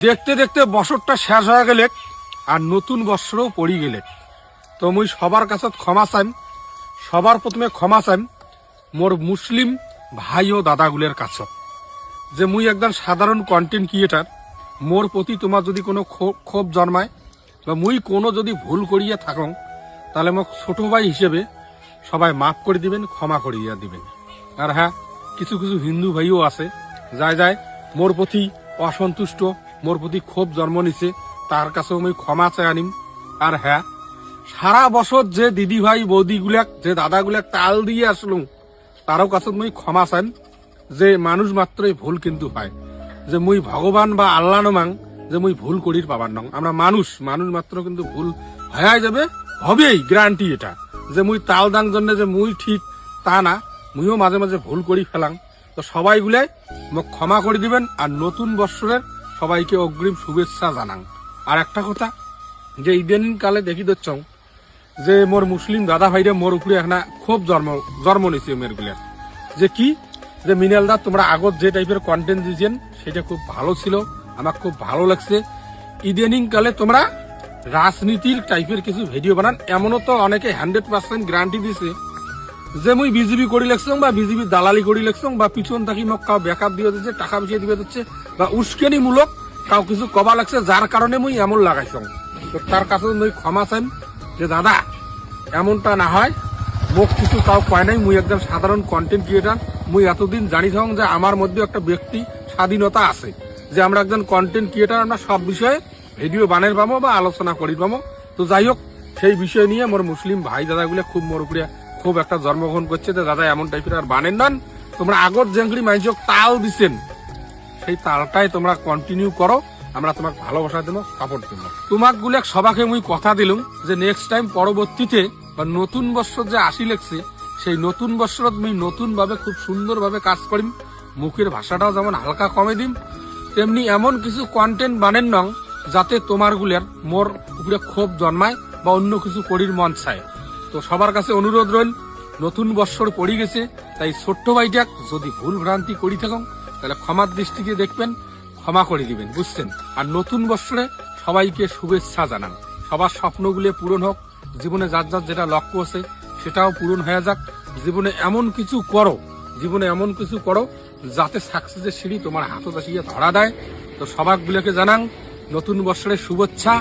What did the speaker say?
দেখতে দেখতে বছরটা শেষ হয়ে গেলে আর নতুন বছরও পড়ি গেলে তো মুই সবার কাছে ক্ষমা চাইম। সবার প্রথমে ক্ষমা চাইম মোর মুসলিম ভাই ও দাদাগুলের কাছে, যে মুই একজন সাধারণ কন্টেন্ট ক্রিয়েটার। মোর প্রতি তোমার যদি কোনো ক্ষোভ জন্মায় বা মুই কোনো যদি ভুল করিয়া থাকং, তাহলে মোক ছোট ভাই হিসেবে সবাই মাফ করে দিবেন, ক্ষমা করিয়া দিবেন। আর হ্যাঁ, কিছু কিছু হিন্দু ভাইও আছে যায় যায় মোর প্রতি অসন্তুষ্ট, মোর প্রতি ক্ষোভ জন্ম নিছে, তার কাছেও আমি ক্ষমা চাই আনিম। আর হ্যাঁ, সারা বছর যে দিদি ভাই বৌদি গুলাক, যে দাদা গুলাক তাল দিয়ে আসলুম, তারও কাছে মুই ক্ষমা চান। যে মানুষ মাত্রই ভুল কিন্তু হয়, যে মুই ভগবান বা আল্লাহ নমাং যে মুই ভুল করির পাবার নং। আমরা মানুষ মাত্র কিন্তু ভুল হয়ে যাবে, হবেই, গ্যারান্টি এটা। যে মুই তাল দাং জন্য যে মুই ঠিক তা না, মুইও মাঝে মাঝে ভুল করি ফেলাং। তো সবাই গুলাই মোক ক্ষমা করে দিবেন। আর নতুন বৎসরের সবাইকে অগ্রিম শুভেচ্ছা জানাং। আর একটা কথা, যে ইদানিং কালে দেখি দচ্ছ যে মোর মুসলিম দাদা ভাইরা মোর উপরে একটা খুব জন্ম নিছে মেয়ের গুলার, যে কি যে মিনালদা তোমরা আগত যে টাইপের কন্টেন্ট দিয়েছেন সেটা খুব ভালো ছিল, আমার খুব ভালো লাগছে। ইদানিং কালে তোমরা রাজনীতির টাইপের কিছু ভিডিও বানান, এমনও তো অনেকে 100% গ্যারান্টি দিছে যে মুই বিজেপি করি লাগছং বা বিজেপি দালালি করি লাগছং বা পিছন থাকি মোক কাউ ব্যাকআপ দিয়ে দিচ্ছে, টাকা পয়সা দিয়ে দিচ্ছে বা উস্কেনিমূলক কাউ কিছু কবা লাগছে, যার কারণে মুই এমন লাগাইছং। তো তার কাছে মুই ক্ষমা চাইম যে দাদা এমনটা না হয়, মোক কিছু কাউ কয় নাই, মুই একদম সাধারণ কন্টেন্ট ক্রিয়েটার। মুই এতদিন জানি থাক যে আমার মধ্যে একটা ব্যক্তি স্বাধীনতা আছে, যে আমরা একজন কন্টেন্ট ক্রিয়েটার, আমরা সব বিষয়ে ভিডিও বানের পাবো বা আলোচনা করি পাবো। তো যাই হোক, সেই বিষয় নিয়ে মোর মুসলিম ভাই দাদাগুলো খুব মোর উপরে খুব একটা জন্মগ্রহণ করছে যে দাদা এমন টাইপের আর বানেন নান, তোমরা আগত যেগুলি মানুষক তাল দিচ্ছেন সেই তালটাই তোমরা কন্টিনিউ করো, আমরা তোমাকে ভালোবাসা দেবো, সাপোর্ট দেবো। তোমাক গুলো সবাকে মুই কথা দিলুম যে নেক্সট টাইম পরবর্তীতে বা নতুন বছর যে আসি লাগছে, সেই নতুন বছরত মুই নতুন ভাবে খুব সুন্দর ভাবে কাজ করিম। মুখের ভাষাটাও যেমন হালকা কমে দিম, তেমনি এমন কিছু কন্টেন্ট বানেন নং যাতে তোমার গুলের মোর উপরে ক্ষোভ জন্মায় বা অন্য কিছু করির মন চায়। তো সবার কাছে অনুরোধ রইল, নতুন বৎসর পড়ে গেছে, তাই ছোট্ট ভাইটাক যদি ভুল ভ্রান্তি করি থাকুন তাহলে ক্ষমার দৃষ্টিতে দেখবেন, ক্ষমা করে দিবেন, বুঝছেন। আর নতুন বৎসরে সবাইকে শুভেচ্ছা জানান, সবার স্বপ্নগুলো পূরণ হোক, জীবনে যার যার যেটা লক্ষ্য আছে সেটাও পূরণ হয়ে যাক। জীবনে এমন কিছু করো যাতে সাকসেসের সিঁড়ি তোমার হাতত আসিয়ে ধরা দেয়। তো সবাইগুলোকে জানান নতুন বৎসরের শুভেচ্ছা।